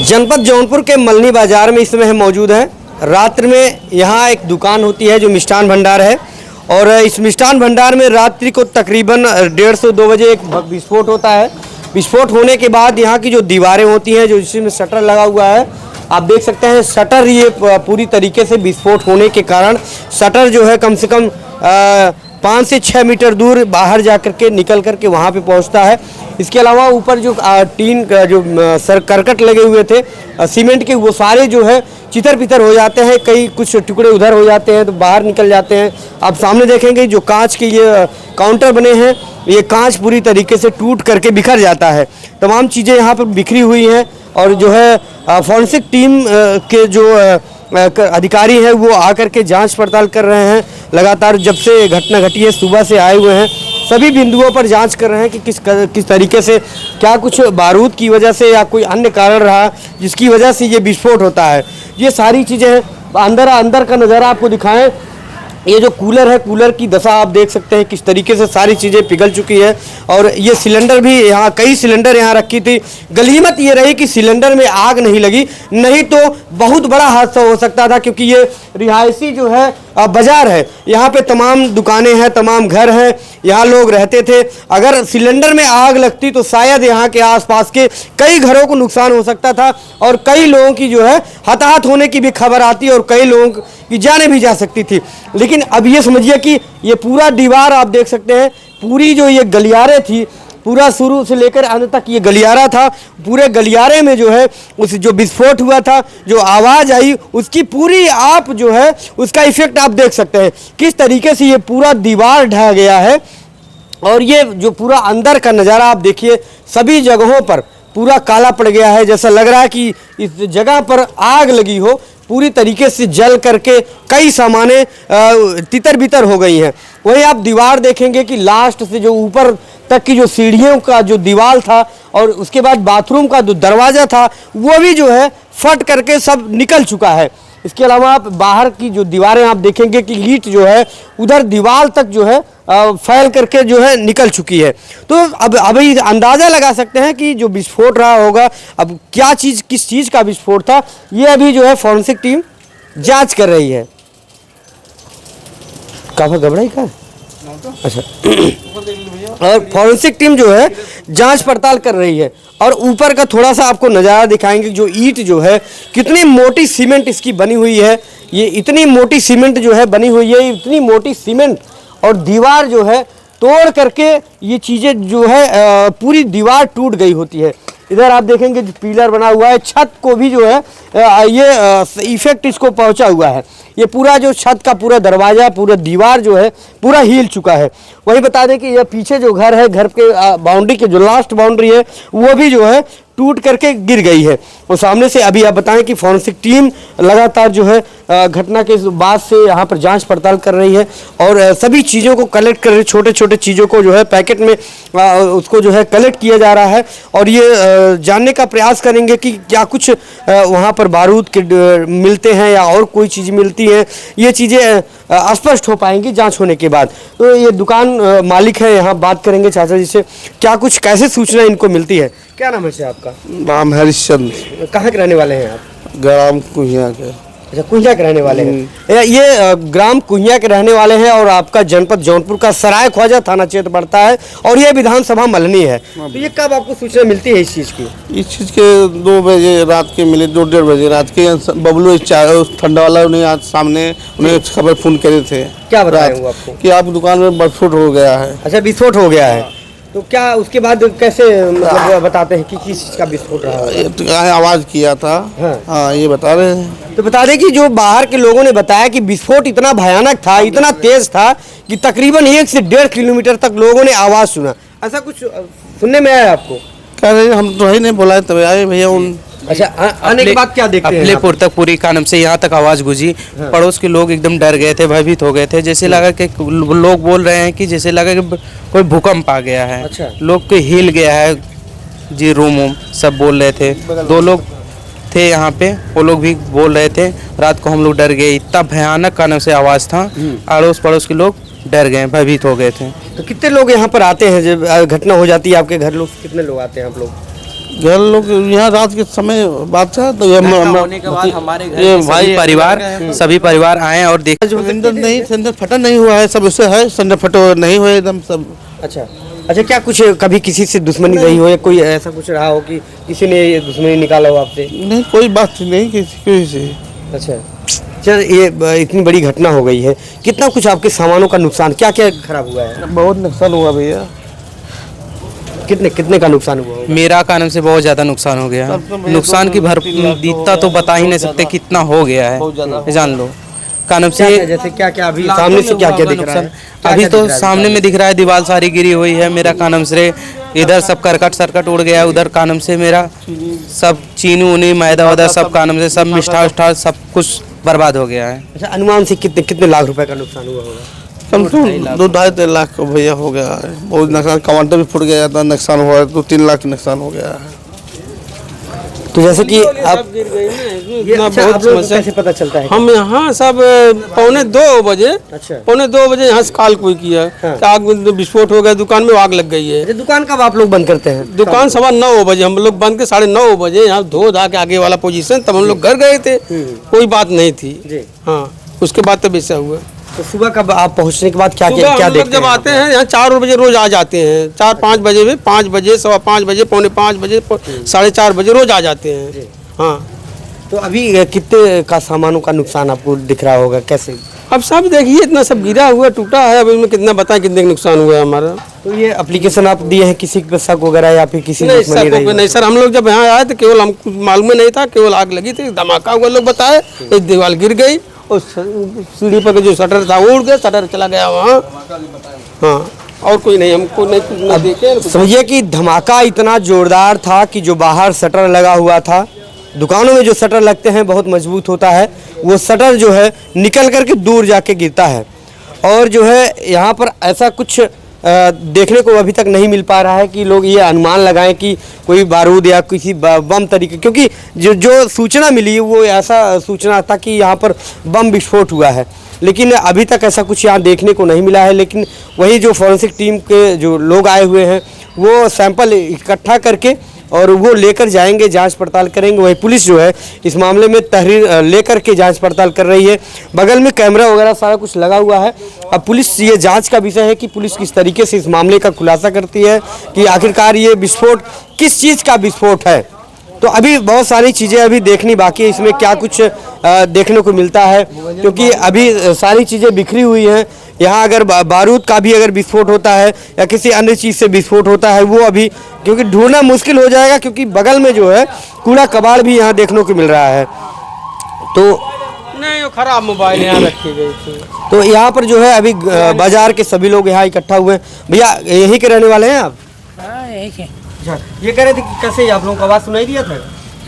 जनपद जौनपुर के मलनी बाजार में इस समय हम मौजूद हैं। रात्रि में यहाँ एक दुकान होती है जो मिष्ठान भंडार है, और इस मिष्ठान भंडार में रात्रि को तकरीबन 1:30-2 बजे एक विस्फोट होता है। विस्फोट होने के बाद यहाँ की जो दीवारें होती हैं, जो जिसमें शटर लगा हुआ है, आप देख सकते हैं शटर ये पूरी तरीके से विस्फोट होने के कारण शटर जो है कम से कम 5 से 6 मीटर दूर बाहर जा कर के निकल कर के वहाँ पे पहुँचता है। इसके अलावा ऊपर जो टीन का जो करकट लगे हुए थे सीमेंट के, वो सारे जो है चितर पितर हो जाते हैं। कई कुछ टुकड़े उधर हो जाते हैं तो बाहर निकल जाते हैं। आप सामने देखेंगे जो कांच के ये काउंटर बने हैं, ये कांच पूरी तरीके से टूट करके बिखर जाता है। तमाम चीज़ें यहाँ पर बिखरी हुई हैं, और जो है फॉरेंसिक टीम के जो अधिकारी हैं वो आकर के जांच पड़ताल कर रहे हैं। लगातार जब से घटना घटी है सुबह से आए हुए हैं, सभी बिंदुओं पर जांच कर रहे हैं कि किस तरीके से, क्या कुछ बारूद की वजह से या कोई अन्य कारण रहा जिसकी वजह से ये विस्फोट होता है। ये सारी चीज़ें हैं। अंदर का नज़ारा आपको दिखाएं। ये जो कूलर है, कूलर की दशा आप देख सकते हैं किस तरीके से सारी चीज़ें पिघल चुकी है। और ये सिलेंडर भी यहाँ, कई सिलेंडर यहाँ रखी थी। गनीमत ये रही कि सिलेंडर में आग नहीं लगी, नहीं तो बहुत बड़ा हादसा हो सकता था, क्योंकि ये रिहायशी जो है बाजार है, यहाँ पे तमाम दुकानें हैं, तमाम घर हैं, यहाँ लोग रहते थे। अगर सिलेंडर में आग लगती तो शायद यहाँ के आसपास के कई घरों को नुकसान हो सकता था, और कई लोगों की जो है हताहत होने की भी खबर आती, और कई लोगों की जानें भी जा सकती थी। लेकिन अब ये समझिए कि ये पूरा दीवार आप देख सकते हैं, पूरी जो ये गलियारे थी, पूरा शुरू से लेकर अंत तक ये गलियारा था। पूरे गलियारे में जो है उस जो विस्फोट हुआ था, जो आवाज़ आई, उसकी पूरी आप जो है उसका इफेक्ट आप देख सकते हैं किस तरीके से ये पूरा दीवार ढह गया है। और ये जो पूरा अंदर का नज़ारा आप देखिए, सभी जगहों पर पूरा काला पड़ गया है। जैसा लग रहा है कि इस जगह पर आग लगी हो, पूरी तरीके से जल करके कई सामानें तितर बितर हो गई हैं। वहीं आप दीवार देखेंगे कि लास्ट से जो ऊपर तक की जो सीढ़ियों का जो दीवार था, और उसके बाद बाथरूम का जो दरवाज़ा था, वो भी जो है फट करके सब निकल चुका है। इसके अलावा आप बाहर की जो दीवारें आप देखेंगे कि ईंट जो है उधर दीवार तक जो है फैल करके जो है निकल चुकी है। तो अब अभी अंदाज़ा लगा सकते हैं कि जो विस्फोट रहा होगा, अब क्या चीज़, किस चीज़ का विस्फोट था, ये अभी जो है फॉरेंसिक टीम जांच कर रही है। काफा घबराई का, अच्छा। और फॉरेंसिक टीम जो है जांच पड़ताल कर रही है। और ऊपर का थोड़ा सा आपको नज़ारा दिखाएंगे, जो ईंट जो है कितनी मोटी सीमेंट इसकी बनी हुई है। ये इतनी मोटी सीमेंट जो है बनी हुई है, इतनी मोटी सीमेंट, और दीवार जो है तोड़ करके ये चीज़ें जो है पूरी दीवार टूट गई होती है। इधर आप देखेंगे जो पिलर बना हुआ है, छत को भी जो है ये इफेक्ट इसको पहुंचा हुआ है। ये पूरा जो छत का पूरा दरवाज़ा, पूरा दीवार जो है पूरा हिल चुका है। वही बता दें कि ये पीछे जो घर है, घर के बाउंड्री के जो लास्ट बाउंड्री है, वो भी जो है टूट करके गिर गई है। और सामने से अभी आप बताएं कि फॉरेंसिक टीम लगातार जो है घटना के बाद से यहाँ पर जांच पड़ताल कर रही है, और सभी चीज़ों को कलेक्ट कर रही है। छोटे छोटे चीज़ों को जो है पैकेट में उसको जो है कलेक्ट किया जा रहा है, और ये जानने का प्रयास करेंगे कि क्या कुछ वहाँ पर बारूद के मिलते हैं या और कोई चीज़ मिलती है। ये चीज़ें स्पष्ट हो पाएंगी जांच होने के बाद। तो ये दुकान मालिक है, यहाँ बात करेंगे चाचा जी से, क्या कुछ कैसे सूचना इनको मिलती है। क्या नाम है आपका? नाम हरिश्चंद्र। कहाँ के रहने वाले हैं आप? ग्राम कुहिया के। अच्छा, कुहिया के रहने वाले हैं। ये ग्राम कुहिया के रहने वाले हैं, और आपका जनपद जौनपुर का सराय ख्वाजा थाना क्षेत्र पड़ता है, और ये विधानसभा मलनी है। तो ये कब आपको सूचना मिलती है इस चीज़ की? इस चीज़ के 2 बजे रात के मिले, 2-1:30 बजे रात के। बबलू ठंडा वाला उन्हें आज सामने उन्हें खबर फ़ोन करे थे। क्या बताया वो आपको? कि आप दुकान में विस्फोट हो गया है। अच्छा, विस्फोट हो गया है। तो क्या उसके बाद कैसे मतलब बताते हैं कि किस चीज़ का विस्फोट रहा है? आवाज़ किया था। हाँ, ये बता रहे हैं। तो बता दें कि जो बाहर के लोगों ने बताया कि विस्फोट इतना भयानक था, इतना तेज था कि तकरीबन 1 से 1.5 किलोमीटर तक लोगों ने आवाज़ सुना। ऐसा कुछ सुनने में आया आपको? कह रहे हम तो ही नहीं बोला, तब आए भैया उन। अच्छा, आने के बाद क्या देखते हैं? अफलेपुर तक पूरी कानम से यहाँ तक आवाज़ गूंजी। पड़ोस के लोग एकदम डर गए थे, भयभीत हो गए थे। जैसे लगा कि लोग बोल रहे हैं कि जैसे लगा कि कोई भूकंप आ गया है। अच्छा। लोग के हिल गया है जी, रूम सब बोल रहे थे। 2 लोग थे यहाँ पे, वो लोग भी बोल रहे थे। रात को हम लोग डर गए, इतना भयानक कानम से आवाज़ था, अड़ोस पड़ोस के लोग डर गए, भयभीत हो गए थे। तो कितने लोग यहाँ पर आते हैं जब घटना हो जाती है आपके घर? लोग कितने लोग आते हैं आप लोग? घर लोग यहाँ रात के समय बात था तो ये होने के बाद हमारे घर ये के भाई सभी परिवार आए और देख सिलेंडर फटा नहीं हुआ है, सब उससे है, सिलेंडर फटा नहीं हुआ है एकदम सब। अच्छा अच्छा, क्या कुछ कभी किसी से दुश्मनी रही हो या कोई ऐसा कुछ रहा हो कि किसी ने ये दुश्मनी निकाला हो आपसे? नहीं, कोई बात नहीं किसी से। अच्छा चल, ये इतनी बड़ी घटना हो गई है, कितना कुछ आपके सामानों का नुकसान, क्या क्या खराब हुआ है? बहुत नुकसान हुआ भैया। कितने कितने का नुकसान हुआ होगा? मेरा कारण से बहुत ज़्यादा नुकसान हो गया। नुकसान की भरपूर तो बता ही नहीं सकते कितना हो गया है, जान लो। कानून से जैसे क्या क्या अभी सामने से क्या क्या दिख रहा है? अभी तो सामने में दिख रहा है, दीवार सारी गिरी हुई है। मेरा कानम से इधर सब करकट सरकट उड़ गया है, उधर कानम से मेरा सब चीनी उनी मैदा वैदा सब कानम से सब मिष्ठा उष्ठा सब कुछ बर्बाद हो गया है। अच्छा, अनुमान से कितने कितने लाख रुपए का नुकसान हुआ होगा? कम से कम 2-2.5 लाख का भैया हो गया है। बहुत नुकसान, कमांडर भी फूट गया था, नुकसान हुआ है, 2-3 लाख नुकसान हो गया है। तो जैसे कि आप गिर गई ना, ये इतना अच्छा, बहुत आप लोगों को समस्या। कैसे पता चलता है? हम यहाँ सब पौने 2 बजे अच्छा यहाँ से कॉल कोई किया हाँ। कि आग में विस्फोट हो गया, दुकान में आग लग गई है। अच्छा, दुकान कब आप लोग बंद करते हैं? दुकान 9:15 बजे, हम लोग बंद के 9:30 बजे यहाँ धो धा के आगे वाला पोजीशन, तब हम लोग घर गए थे, कोई बात नहीं थी। जी। हाँ, उसके बाद तब ऐसा हुआ। तो सुबह कब आप पहुंचने के बाद क्या सुबह क्या हम लोग देखते जब हैं? आते हैं यहाँ 4 बजे रोज आ जाते हैं, 4-5 बजे में, 5 बजे, 5:15 बजे, पौने 5 बजे, 4:30 बजे रोज आ जाते हैं। हाँ, तो अभी कितने का सामानों का नुकसान आपको दिख रहा होगा, कैसे? अब सब देखिए इतना सब गिरा हुआ टूटा है, अब इसमें कितना बताएं कितने का नुकसान हुआ है हमारा। तो ये एप्लीकेशन आप दिए हैं किसी पे शक वगैरह या फिर किसी नहीं दुश्मनी सर, रही हो? नहीं सर, हम लोग जब यहाँ आए तो केवल हमको मालूम नहीं था, केवल आग लगी थी, धमाका हुआ लोग बताए, एक दीवार गिर गई और सीढ़ी पर का जो शटर था वो उड़ गया, शटर चला गया वहाँ। हाँ, और कोई नहीं, हमको नहीं कुछ नहीं देखे। समझिए कि धमाका इतना जोरदार था कि जो बाहर शटर लगा हुआ था, दुकानों में जो शटर लगते हैं बहुत मजबूत होता है, वो शटर जो है निकल करके दूर जाके गिरता है। और जो है यहाँ पर ऐसा कुछ देखने को अभी तक नहीं मिल पा रहा है कि लोग ये अनुमान लगाएं कि कोई बारूद या किसी बम तरीके, क्योंकि जो सूचना मिली वो ऐसा सूचना था कि यहाँ पर बम विस्फोट हुआ है, लेकिन अभी तक ऐसा कुछ यहाँ देखने को नहीं मिला है। लेकिन वही जो फॉरेंसिक टीम के जो लोग आए हुए हैं वो सैंपल इकट्ठा करके और वो लेकर जाएंगे, जांच पड़ताल करेंगे। वही पुलिस जो है इस मामले में तहरीर लेकर के जांच पड़ताल कर रही है। बगल में कैमरा वगैरह सारा कुछ लगा हुआ है। अब पुलिस, ये जांच का विषय है कि पुलिस किस तरीके से इस मामले का खुलासा करती है कि आखिरकार ये विस्फोट किस चीज़ का विस्फोट है। तो अभी बहुत सारी चीज़ें अभी देखनी बाकी है, इसमें क्या कुछ देखने को मिलता है, क्योंकि अभी सारी चीज़ें बिखरी हुई हैं। यहाँ अगर बारूद का भी अगर विस्फोट होता है या किसी अन्य चीज़ से विस्फोट होता है वो अभी क्योंकि ढूंढना मुश्किल हो जाएगा, क्योंकि बगल में जो है कूड़ा कबाड़ भी यहाँ देखने को मिल रहा है। तो नहीं, वो खराब मोबाइल यहाँ रखी गई थी। तो यहाँ पर जो है अभी बाजार के सभी लोग यहाँ इकट्ठा हुए हैं। भैया यहीं के रहने वाले हैं आप? हाँ, यही के। अच्छा, ये कह रहे थे कि कैसे आप लोगों को आवाज़ सुनाई दिया था?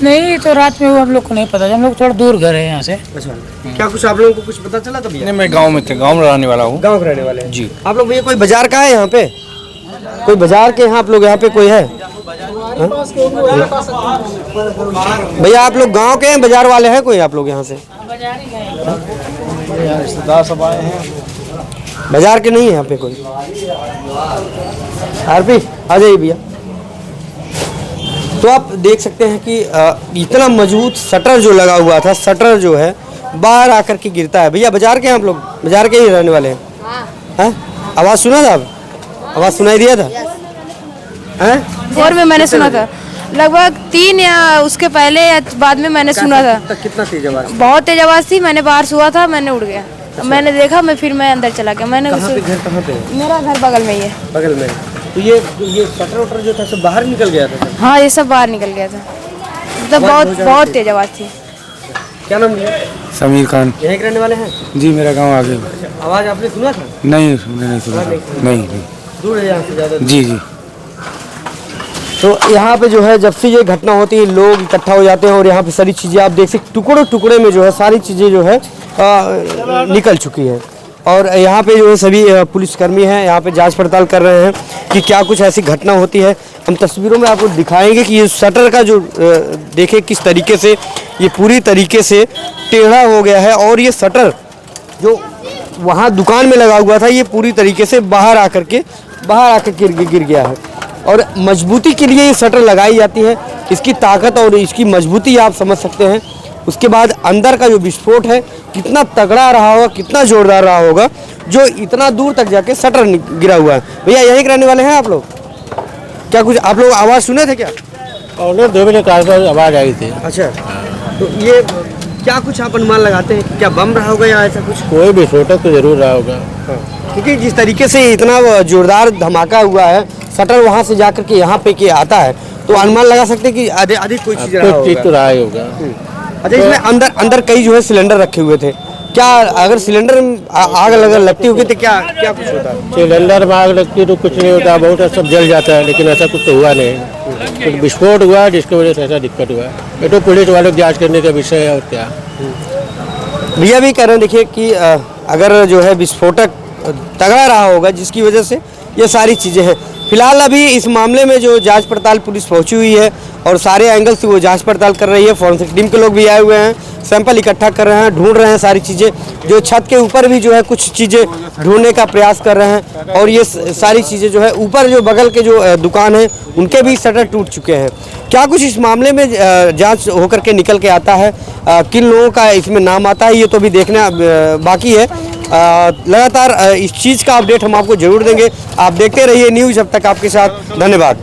नहीं, तो रात में वो हम लोग को नहीं पता, हम लोग थोड़ा दूर घर है यहाँ से। अच्छा, क्या कुछ आप लोगों को कुछ पता चला था भैया? नहीं, मैं गांव में थे, गांव में रहने वाला हूँ। गांव के रहने वाले हैं जी। आप लोग भैया कोई बाजार का है यहाँ पे? कोई बाजार के यहाँ आप लोग यहाँ पे कोई है? हाँ? भैया आप लोग गांव के हैं, बाजार वाले हैं कोई आप लोग यहाँ से? रिश्तेदार सब आए हैं। बाजार के नहीं है यहाँ पे कोई? आरपी आ जाइए भैया। तो आप देख सकते हैं कि इतना मजबूत शटर जो लगा हुआ था, शटर जो है बाहर आकर के गिरता है। भैया बाजार के हैं आप लोग? बाजार के ही रहने वाले हैं? हैं? आवाज़ सुना था आप? आवाज़ सुनाई दिया था? हैं? भोर में मैंने सुना था, लगभग 3 या उसके पहले या बाद में मैंने सुना था। कितना तेज आवाज़? बहुत तेज आवाज़ थी, मैंने बाहर सोया था, मैंने उड़ गया। मैंने देखा, मैं अंदर चला गया। मैंने कहाँ पे घर कहाँ पे है? मेरा घर बगल में ही है। बगल में। तो ये शटर वटर जो था सब बाहर निकल गया था? हाँ, ये सब बाहर निकल गया था, मतलब बहुत तेज आवाज़ थी। क्या नाम है? समीर खान। यहीं के रहने वाले हैं? जी, मेरा गांव आगे। आवाज़ आपने सुना था? नहीं सुना। नहीं। दूर है यहाँ से ज़्यादा? जी जी। तो यहाँ पे जो है जब से ये घटना होती है लोग इकट्ठा हो जाते हैं और यहाँ पे सारी चीज़ें आप देख सकते, टुकड़े टुकड़े में जो है सारी चीज़ें जो है निकल चुकी है। और यहाँ पे जो है सभी पुलिसकर्मी हैं, यहाँ पे जांच पड़ताल कर रहे हैं कि क्या कुछ ऐसी घटना होती है। हम तस्वीरों में आपको दिखाएंगे कि ये शटर का जो देखें किस तरीके से ये पूरी तरीके से टेढ़ा हो गया है, और ये शटर जो वहाँ दुकान में लगा हुआ था ये पूरी तरीके से बाहर आकर गिर गया है। और मजबूती के लिए ये शटर लगाई जाती है इसकी ताकत और इसकी मजबूती आप समझ सकते हैं। उसके बाद अंदर का जो विस्फोट है कितना तगड़ा रहा होगा, कितना जोरदार रहा होगा, जो इतना दूर तक जाके शटर गिरा हुआ है। भैया यहीं के रहने वाले हैं आप लोग? क्या कुछ आप लोग आवाज़ सुने थे क्या? और 2 बजे कार पर आवाज़ आई थी। अच्छा, तो ये क्या कुछ आप अनुमान लगाते हैं, क्या बम रहा होगा या ऐसा कुछ? कोई विस्फोटक तो जरूर रहा होगा, क्योंकि जिस तरीके से इतना जोरदार धमाका हुआ है, शटर वहाँ से जाकर के यहाँ पे के आता है, तो अनुमान लगा सकते हैं कि अधिक कोई चीज़ रहा कुछ चीज़ तो होगा। रहा ही होगा। अच्छा, इसमें अंदर कई जो है सिलेंडर रखे हुए थे, क्या अगर सिलेंडर में आग लगती होगी तो क्या क्या कुछ होता? सिलेंडर में आग लगती तो कुछ नहीं होता, बहुत सब जल जाता है, लेकिन ऐसा कुछ तो हुआ नहीं। कुछ विस्फोट हुआ जिसकी वजह से ऐसा दिक्कत हुआ। ये तो पुलिस वालों को जाँच करने का विषय है और क्या। भैया भी कह रहे हैं देखिए कि अगर जो है विस्फोटक तगड़ा रहा होगा जिसकी वजह से ये सारी चीज़ें हैं। फिलहाल अभी इस मामले में जो जांच पड़ताल पुलिस पहुंची हुई है और सारे एंगल से वो जांच पड़ताल कर रही है। फॉरेंसिक टीम के लोग भी आए हुए हैं, सैंपल इकट्ठा कर रहे हैं, ढूंढ रहे हैं सारी चीज़ें। जो छत के ऊपर भी जो है कुछ चीज़ें ढूंढने का प्रयास कर रहे हैं और ये सारी चीज़ें जो है ऊपर जो बगल के जो दुकान है उनके भी शटर टूट चुके हैं। क्या कुछ इस मामले में जांच होकर के निकल के आता है, किन लोगों का इसमें नाम आता है, ये तो भी देखना बाकी है। लगातार इस चीज़ का अपडेट हम आपको जरूर देंगे। आप देखते रहिए न्यूज़, जब तक आपके साथ। धन्यवाद।